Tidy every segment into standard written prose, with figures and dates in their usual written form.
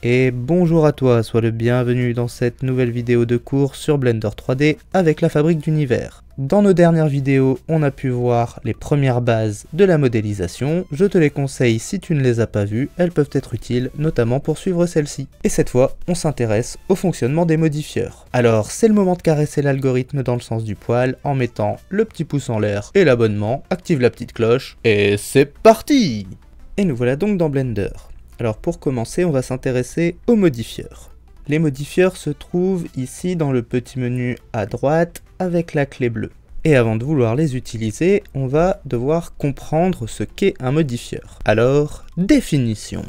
Et bonjour à toi, sois le bienvenu dans cette nouvelle vidéo de cours sur Blender 3D avec la fabrique d'univers. Dans nos dernières vidéos, on a pu voir les premières bases de la modélisation. Je te les conseille si tu ne les as pas vues, elles peuvent être utiles, notamment pour suivre celle-ci. Et cette fois, on s'intéresse au fonctionnement des modifieurs. Alors, c'est le moment de caresser l'algorithme dans le sens du poil en mettant le petit pouce en l'air et l'abonnement, active la petite cloche, et c'est parti! Et nous voilà donc dans Blender. Alors pour commencer, on va s'intéresser aux modifieurs. Les modifieurs se trouvent ici dans le petit menu à droite avec la clé bleue. Et avant de vouloir les utiliser, on va devoir comprendre ce qu'est un modifieur. Alors, définition.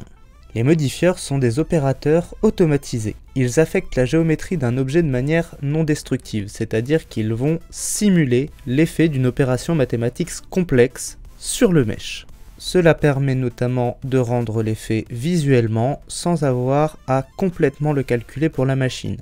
Les modifieurs sont des opérateurs automatisés. Ils affectent la géométrie d'un objet de manière non destructive, c'est-à-dire qu'ils vont simuler l'effet d'une opération mathématique complexe sur le mesh. Cela permet notamment de rendre l'effet visuellement sans avoir à complètement le calculer pour la machine.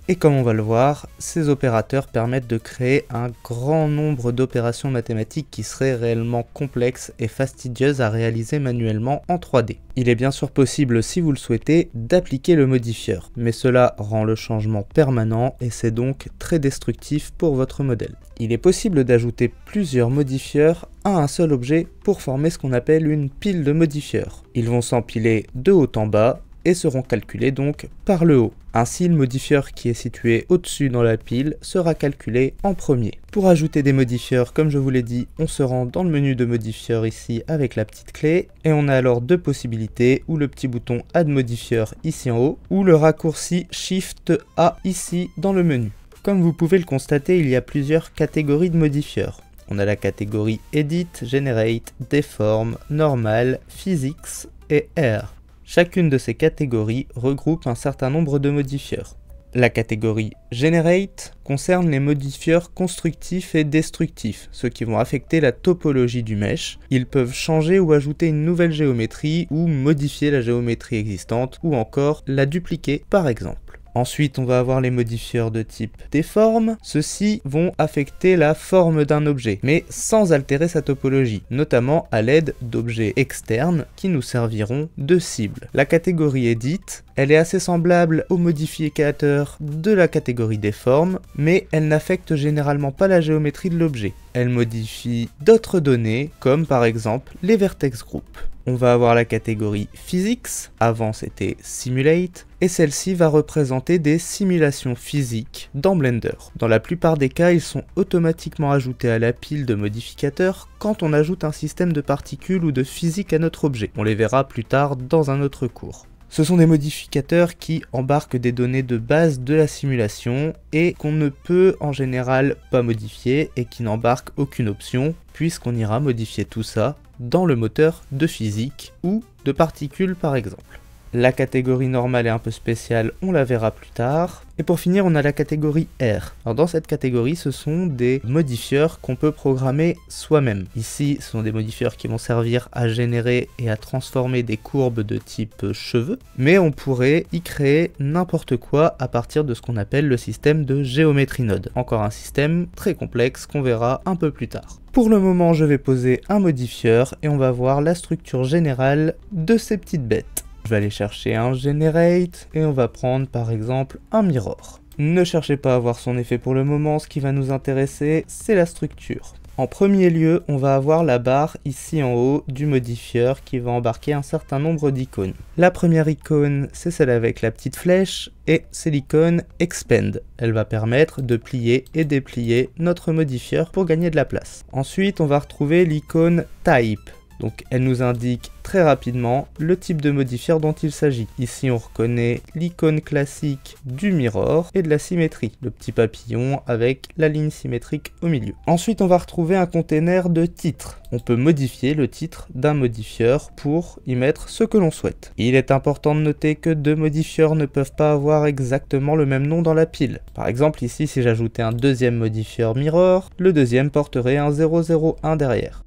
Et comme on va le voir, ces opérateurs permettent de créer un grand nombre d'opérations mathématiques qui seraient réellement complexes et fastidieuses à réaliser manuellement en 3D. Il est bien sûr possible, si vous le souhaitez, d'appliquer le modifieur, mais cela rend le changement permanent et c'est donc très destructif pour votre modèle. Il est possible d'ajouter plusieurs modifieurs à un seul objet pour former ce qu'on appelle une pile de modifieurs. Ils vont s'empiler de haut en bas et seront calculés donc par le haut. Ainsi, le modifieur qui est situé au-dessus dans la pile sera calculé en premier. Pour ajouter des modifieurs, comme je vous l'ai dit, on se rend dans le menu de modifieur ici avec la petite clé, et on a alors deux possibilités, ou le petit bouton Add modifieur ici en haut, ou le raccourci Shift A ici dans le menu. Comme vous pouvez le constater, il y a plusieurs catégories de modifieurs. On a la catégorie Edit, Generate, Deform, Normal, Physics et Air. Chacune de ces catégories regroupe un certain nombre de modifieurs. La catégorie Generate concerne les modifieurs constructifs et destructifs, ceux qui vont affecter la topologie du mesh. Ils peuvent changer ou ajouter une nouvelle géométrie ou modifier la géométrie existante ou encore la dupliquer par exemple. Ensuite, on va avoir les modifieurs de type Deform. Ceux-ci vont affecter la forme d'un objet, mais sans altérer sa topologie, notamment à l'aide d'objets externes qui nous serviront de cible. La catégorie Edit, elle est assez semblable aux modificateurs de la catégorie Deform, mais elle n'affecte généralement pas la géométrie de l'objet. Elle modifie d'autres données, comme par exemple les vertex group. On va avoir la catégorie Physics, avant c'était Simulate, et celle-ci va représenter des simulations physiques dans Blender. Dans la plupart des cas, ils sont automatiquement ajoutés à la pile de modificateurs quand on ajoute un système de particules ou de physique à notre objet. On les verra plus tard dans un autre cours. Ce sont des modificateurs qui embarquent des données de base de la simulation et qu'on ne peut en général pas modifier et qui n'embarquent aucune option puisqu'on ira modifier tout ça dans le moteur de physique ou de particules par exemple. La catégorie normale est un peu spéciale, on la verra plus tard. Et pour finir, on a la catégorie R. Alors dans cette catégorie, ce sont des modifieurs qu'on peut programmer soi-même. Ici, ce sont des modifieurs qui vont servir à générer et à transformer des courbes de type cheveux. Mais on pourrait y créer n'importe quoi à partir de ce qu'on appelle le système de géométrie node. Encore un système très complexe qu'on verra un peu plus tard. Pour le moment, je vais poser un modifieur et on va voir la structure générale de ces petites bêtes. Je vais aller chercher un Generate et on va prendre par exemple un Mirror. Ne cherchez pas à voir son effet pour le moment, ce qui va nous intéresser, c'est la structure. En premier lieu, on va avoir la barre ici en haut du modifieur qui va embarquer un certain nombre d'icônes. La première icône, c'est celle avec la petite flèche et c'est l'icône Expand. Elle va permettre de plier et déplier notre modifieur pour gagner de la place. Ensuite, on va retrouver l'icône Type. Donc elle nous indique très rapidement le type de modifieur dont il s'agit. Ici on reconnaît l'icône classique du mirror et de la symétrie, le petit papillon avec la ligne symétrique au milieu. Ensuite on va retrouver un container de titre. On peut modifier le titre d'un modifieur pour y mettre ce que l'on souhaite. Il est important de noter que deux modifieurs ne peuvent pas avoir exactement le même nom dans la pile. Par exemple ici si j'ajoutais un deuxième modifieur mirror, le deuxième porterait un 001 derrière.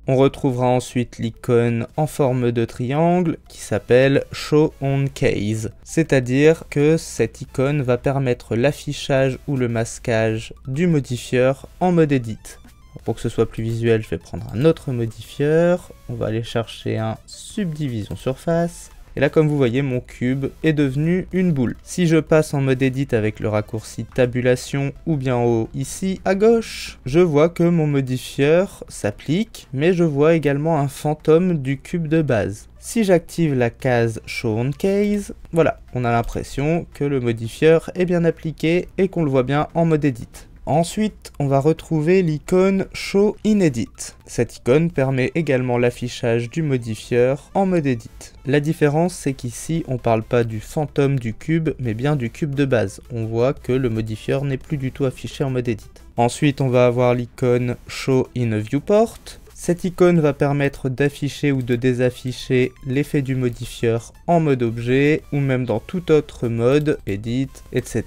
On retrouvera ensuite l'icône en forme de triangle qui s'appelle Show on Case, c'est-à-dire que cette icône va permettre l'affichage ou le masquage du modifieur en mode edit. Pour que ce soit plus visuel, je vais prendre un autre modifieur, on va aller chercher un subdivision surface, Et là, comme vous voyez, mon cube est devenu une boule. Si je passe en mode edit avec le raccourci tabulation ou bien en haut ici à gauche, je vois que mon modifieur s'applique, mais je vois également un fantôme du cube de base. Si j'active la case Show on Case, voilà, on a l'impression que le modifieur est bien appliqué et qu'on le voit bien en mode edit. Ensuite, on va retrouver l'icône Show in Edit. Cette icône permet également l'affichage du modifieur en mode edit. La différence, c'est qu'ici, on ne parle pas du fantôme du cube, mais bien du cube de base. On voit que le modifieur n'est plus du tout affiché en mode edit. Ensuite, on va avoir l'icône Show in Viewport. Cette icône va permettre d'afficher ou de désafficher l'effet du modifieur en mode objet ou même dans tout autre mode, edit, etc.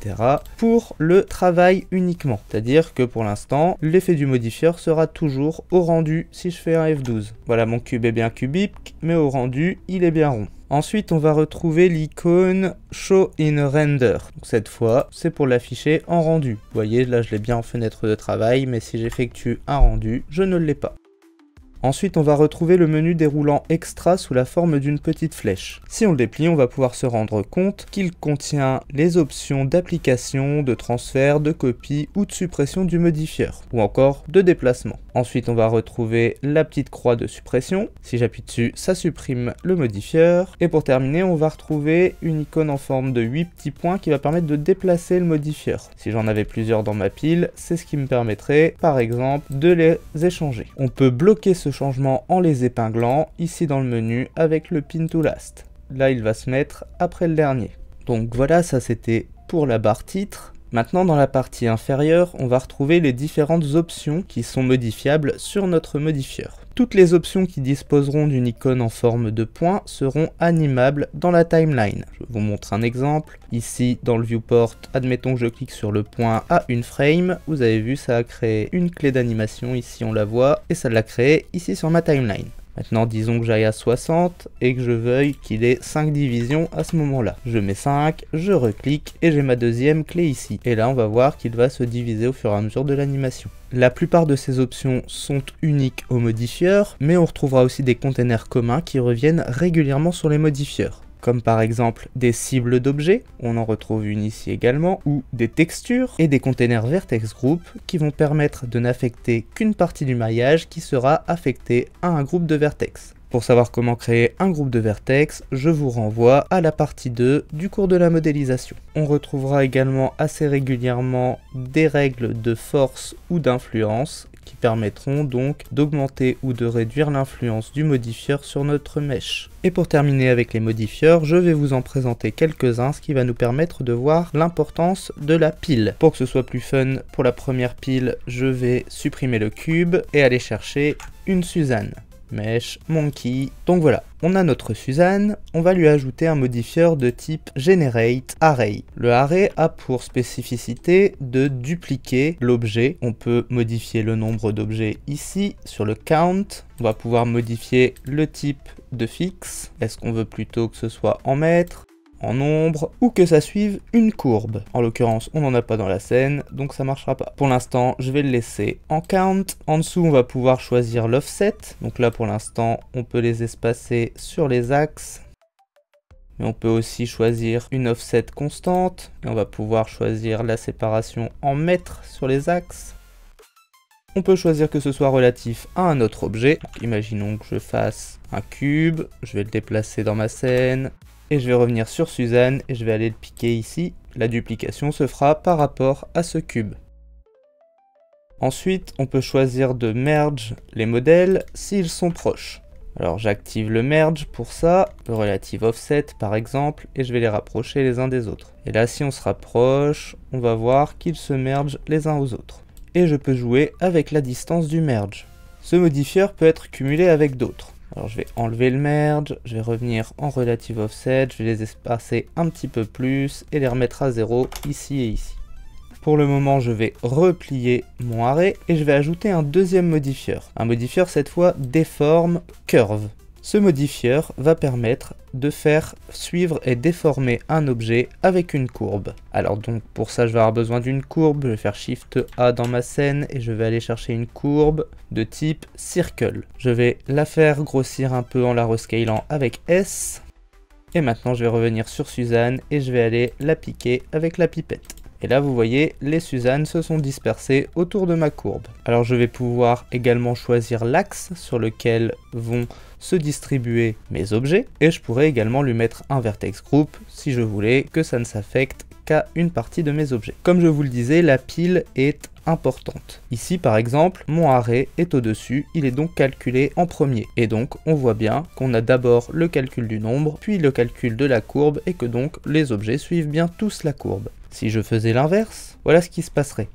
pour le travail uniquement. C'est-à-dire que pour l'instant, l'effet du modifieur sera toujours au rendu si je fais un F12. Voilà, mon cube est bien cubique, mais au rendu, il est bien rond. Ensuite, on va retrouver l'icône Show in Render. Donc, cette fois, c'est pour l'afficher en rendu. Vous voyez, là, je l'ai bien en fenêtre de travail, mais si j'effectue un rendu, je ne l'ai pas. Ensuite, on va retrouver le menu déroulant extra sous la forme d'une petite flèche. Si on le déplie, on va pouvoir se rendre compte qu'il contient les options d'application, de transfert, de copie ou de suppression du modifieur, ou encore de déplacement. Ensuite, on va retrouver la petite croix de suppression. Si j'appuie dessus, ça supprime le modifieur. Et pour terminer, on va retrouver une icône en forme de 8 petits points qui va permettre de déplacer le modifieur. Si j'en avais plusieurs dans ma pile, c'est ce qui me permettrait, par exemple, de les échanger. On peut bloquer ce changement en les épinglant, ici dans le menu, avec le Pin to Last. Là, il va se mettre après le dernier. Donc voilà, ça c'était pour la barre titre. Maintenant, dans la partie inférieure, on va retrouver les différentes options qui sont modifiables sur notre modifieur. Toutes les options qui disposeront d'une icône en forme de point seront animables dans la timeline. Je vous montre un exemple. Ici, dans le viewport, admettons que je clique sur le point à une frame. Vous avez vu, ça a créé une clé d'animation. Ici, on la voit. Et ça l'a créé ici sur ma timeline. Maintenant, disons que j'aille à 60 et que je veuille qu'il ait 5 divisions à ce moment-là. Je mets 5, je reclique et j'ai ma deuxième clé ici. Et là, on va voir qu'il va se diviser au fur et à mesure de l'animation. La plupart de ces options sont uniques au modifieur, mais on retrouvera aussi des containers communs qui reviennent régulièrement sur les modifieurs. Comme par exemple des cibles d'objets, on en retrouve une ici également, ou des textures et des containers vertex group qui vont permettre de n'affecter qu'une partie du maillage qui sera affectée à un groupe de vertex. Pour savoir comment créer un groupe de vertex, je vous renvoie à la partie 2 du cours de la modélisation. On retrouvera également assez régulièrement des règles de force ou d'influence qui permettront donc d'augmenter ou de réduire l'influence du modifieur sur notre mesh. Et pour terminer avec les modifieurs, je vais vous en présenter quelques-uns, ce qui va nous permettre de voir l'importance de la pile. Pour que ce soit plus fun, pour la première pile, je vais supprimer le cube et aller chercher une Suzanne. Mesh, Monkey, donc voilà, on a notre Suzanne, on va lui ajouter un modifieur de type Generate Array. Le array a pour spécificité de dupliquer l'objet, on peut modifier le nombre d'objets ici, sur le count, on va pouvoir modifier le type de fixe, est-ce qu'on veut plutôt que ce soit en mètres, en nombre, ou que ça suive une courbe. En l'occurrence, on n'en a pas dans la scène, donc ça marchera pas. Pour l'instant, je vais le laisser en count. En dessous, on va pouvoir choisir l'offset. Donc là, pour l'instant, on peut les espacer sur les axes. Mais on peut aussi choisir une offset constante. Et on va pouvoir choisir la séparation en mètres sur les axes. On peut choisir que ce soit relatif à un autre objet. Donc, imaginons que je fasse un cube, je vais le déplacer dans ma scène. Et je vais revenir sur Suzanne et je vais aller le piquer ici. La duplication se fera par rapport à ce cube. Ensuite, on peut choisir de merge les modèles s'ils sont proches. Alors j'active le merge pour ça, le relative offset par exemple, et je vais les rapprocher les uns des autres. Et là, si on se rapproche, on va voir qu'ils se mergent les uns aux autres. Et je peux jouer avec la distance du merge. Ce modifieur peut être cumulé avec d'autres. Alors je vais enlever le merge, je vais revenir en relative offset, je vais les espacer un petit peu plus et les remettre à 0 ici et ici. Pour le moment, je vais replier mon array et je vais ajouter un deuxième modifieur. Un modifieur cette fois déforme curve. Ce modifieur va permettre de faire suivre et déformer un objet avec une courbe. Alors donc pour ça je vais avoir besoin d'une courbe, je vais faire Shift A dans ma scène et je vais aller chercher une courbe de type Circle. Je vais la faire grossir un peu en la rescalant avec S. Et maintenant je vais revenir sur Suzanne et je vais aller la piquer avec la pipette. Et là vous voyez, les Suzannes se sont dispersées autour de ma courbe. Alors je vais pouvoir également choisir l'axe sur lequel vont se distribuer mes objets. Et je pourrais également lui mettre un vertex group si je voulais que ça ne s'affecte qu'à une partie de mes objets. Comme je vous le disais, la pile est importante. Ici par exemple, mon arrêt est au-dessus, il est donc calculé en premier. Et donc on voit bien qu'on a d'abord le calcul du nombre, puis le calcul de la courbe et que donc les objets suivent bien tous la courbe. Si je faisais l'inverse, voilà ce qui se passerait.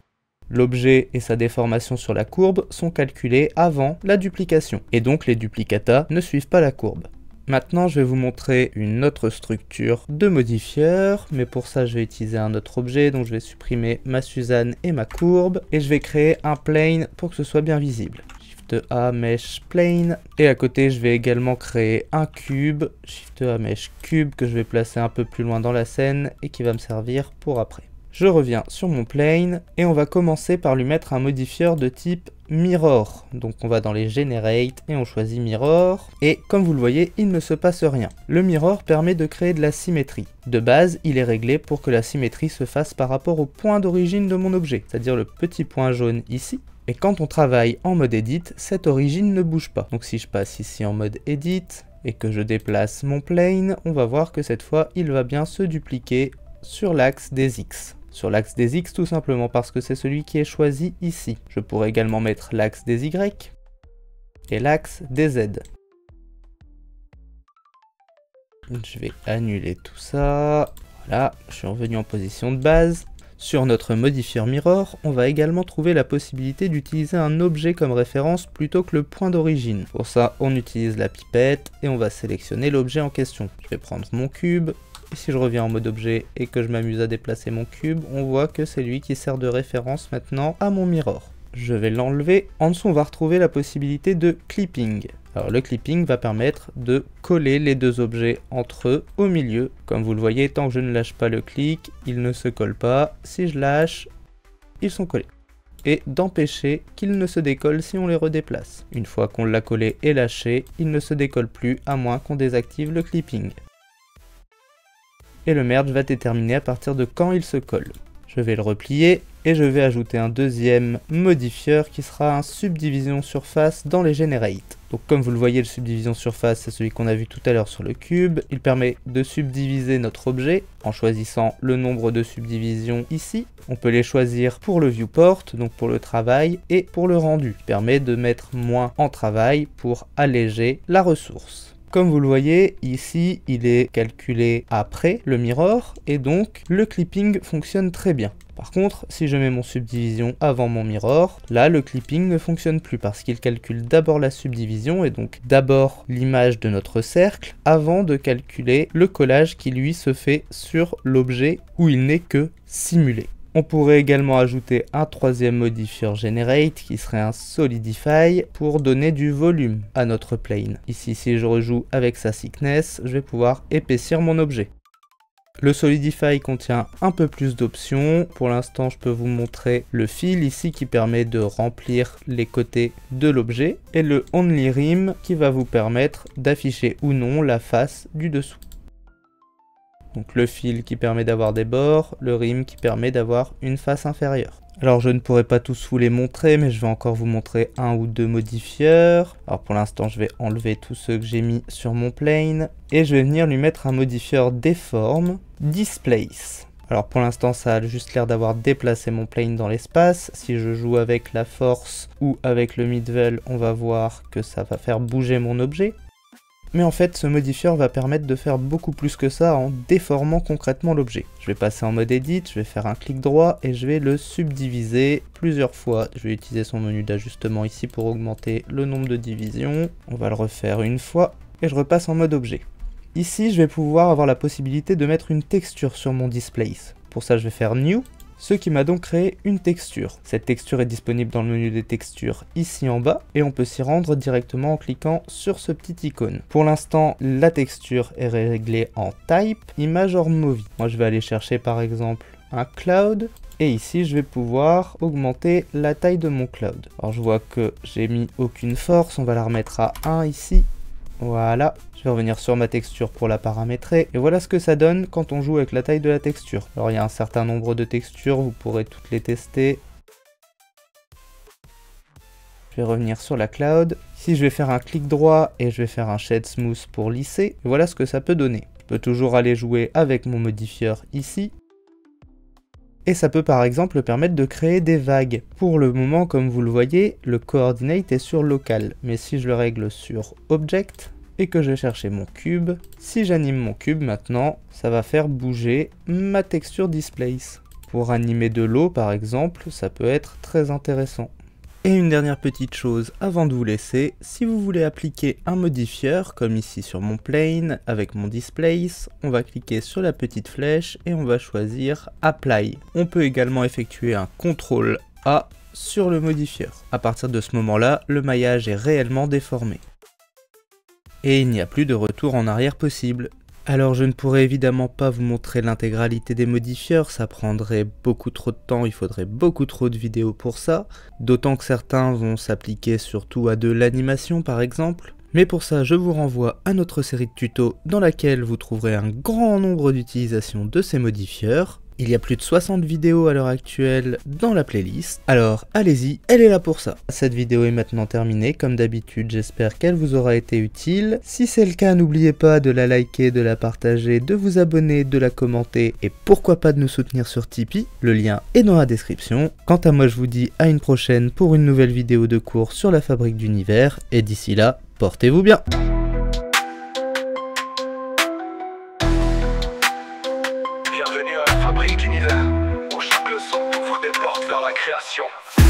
L'objet et sa déformation sur la courbe sont calculés avant la duplication, et donc les duplicata ne suivent pas la courbe. Maintenant, je vais vous montrer une autre structure de modifieur, mais pour ça, je vais utiliser un autre objet, donc je vais supprimer ma Suzanne et ma courbe, et je vais créer un plane pour que ce soit bien visible. Shift A, Mesh Plane, et à côté, je vais également créer un cube, Shift A, Mesh Cube, que je vais placer un peu plus loin dans la scène, et qui va me servir pour après. Je reviens sur mon plane, et on va commencer par lui mettre un modifieur de type Mirror. Donc on va dans les Generate et on choisit Mirror. Et comme vous le voyez, il ne se passe rien. Le Mirror permet de créer de la symétrie. De base, il est réglé pour que la symétrie se fasse par rapport au point d'origine de mon objet, c'est-à-dire le petit point jaune ici. Et quand on travaille en mode Edit, cette origine ne bouge pas. Donc si je passe ici en mode Edit et que je déplace mon plane, on va voir que cette fois, il va bien se dupliquer sur l'axe des X. Sur l'axe des X tout simplement parce que c'est celui qui est choisi ici. Je pourrais également mettre l'axe des Y et l'axe des Z. Je vais annuler tout ça. Voilà, je suis revenu en position de base. Sur notre modifieur Mirror, on va également trouver la possibilité d'utiliser un objet comme référence plutôt que le point d'origine. Pour ça, on utilise la pipette et on va sélectionner l'objet en question. Je vais prendre mon cube. Et si je reviens en mode objet et que je m'amuse à déplacer mon cube, on voit que c'est lui qui sert de référence maintenant à mon mirror. Je vais l'enlever. En dessous, on va retrouver la possibilité de clipping. Alors le clipping va permettre de coller les deux objets entre eux au milieu. Comme vous le voyez, tant que je ne lâche pas le clic, ils ne se collent pas. Si je lâche, ils sont collés. Et d'empêcher qu'ils ne se décollent si on les redéplace. Une fois qu'on l'a collé et lâché, ils ne se décollent plus à moins qu'on désactive le clipping. Et le merge va déterminer à partir de quand il se colle. Je vais le replier et je vais ajouter un deuxième modifieur qui sera un subdivision surface dans les generate. Donc comme vous le voyez, le subdivision surface, c'est celui qu'on a vu tout à l'heure sur le cube. Il permet de subdiviser notre objet en choisissant le nombre de subdivisions ici. On peut les choisir pour le viewport, donc pour le travail, et pour le rendu. Il permet de mettre moins en travail pour alléger la ressource. Comme vous le voyez, ici, il est calculé après le mirror, et donc le clipping fonctionne très bien. Par contre, si je mets mon subdivision avant mon mirror, là, le clipping ne fonctionne plus parce qu'il calcule d'abord la subdivision, et donc d'abord l'image de notre cercle, avant de calculer le collage qui, lui, se fait sur l'objet où il n'est que simulé. On pourrait également ajouter un troisième modifieur Generate qui serait un Solidify pour donner du volume à notre plane. Ici, si je rejoue avec sa thickness, je vais pouvoir épaissir mon objet. Le Solidify contient un peu plus d'options. Pour l'instant, je peux vous montrer le fill ici qui permet de remplir les côtés de l'objet et le Only Rim qui va vous permettre d'afficher ou non la face du dessous. Donc le fill qui permet d'avoir des bords, le rim qui permet d'avoir une face inférieure. Alors je ne pourrai pas tous vous les montrer, mais je vais encore vous montrer un ou deux modifieurs. Alors pour l'instant je vais enlever tous ceux que j'ai mis sur mon plane. Et je vais venir lui mettre un modifieur Deform, Displace. Alors pour l'instant ça a juste l'air d'avoir déplacé mon plane dans l'espace. Si je joue avec la force ou avec le middle, on va voir que ça va faire bouger mon objet. Mais en fait, ce modifieur va permettre de faire beaucoup plus que ça en déformant concrètement l'objet. Je vais passer en mode Edit, je vais faire un clic droit et je vais le subdiviser plusieurs fois. Je vais utiliser son menu d'ajustement ici pour augmenter le nombre de divisions. On va le refaire une fois et je repasse en mode objet. Ici, je vais pouvoir avoir la possibilité de mettre une texture sur mon displace. Pour ça, je vais faire New. Ce qui m'a donc créé une texture. Cette texture est disponible dans le menu des textures ici en bas et on peut s'y rendre directement en cliquant sur ce petit icône. Pour l'instant, la texture est réglée en Type, Image or Movie. Moi je vais aller chercher par exemple un cloud et ici je vais pouvoir augmenter la taille de mon cloud. Alors je vois que j'ai mis aucune force, on va la remettre à 1 ici. Voilà, je vais revenir sur ma texture pour la paramétrer, et voilà ce que ça donne quand on joue avec la taille de la texture. Alors il y a un certain nombre de textures, vous pourrez toutes les tester. Je vais revenir sur la cloud. Ici je vais faire un clic droit et je vais faire un shade smooth pour lisser, et voilà ce que ça peut donner. Je peux toujours aller jouer avec mon modifieur ici. Et ça peut par exemple permettre de créer des vagues. Pour le moment, comme vous le voyez, le coordinate est sur local. Mais si je le règle sur object et que je vais chercher mon cube, si j'anime mon cube maintenant, ça va faire bouger ma texture displace. Pour animer de l'eau par exemple, ça peut être très intéressant. Et une dernière petite chose avant de vous laisser, si vous voulez appliquer un modifieur, comme ici sur mon plane, avec mon displace, on va cliquer sur la petite flèche et on va choisir Apply. On peut également effectuer un CTRL A sur le modifieur. À partir de ce moment-là, le maillage est réellement déformé. Et il n'y a plus de retour en arrière possible. Alors je ne pourrais évidemment pas vous montrer l'intégralité des modifieurs, ça prendrait beaucoup trop de temps, il faudrait beaucoup trop de vidéos pour ça, d'autant que certains vont s'appliquer surtout à de l'animation par exemple. Mais pour ça je vous renvoie à notre série de tutos dans laquelle vous trouverez un grand nombre d'utilisations de ces modifieurs. Il y a plus de 60 vidéos à l'heure actuelle dans la playlist, alors allez-y, elle est là pour ça. Cette vidéo est maintenant terminée, comme d'habitude j'espère qu'elle vous aura été utile. Si c'est le cas, n'oubliez pas de la liker, de la partager, de vous abonner, de la commenter et pourquoi pas de nous soutenir sur Tipeee, le lien est dans la description. Quant à moi je vous dis à une prochaine pour une nouvelle vidéo de cours sur la fabrique d'univers et d'ici là, portez-vous bien.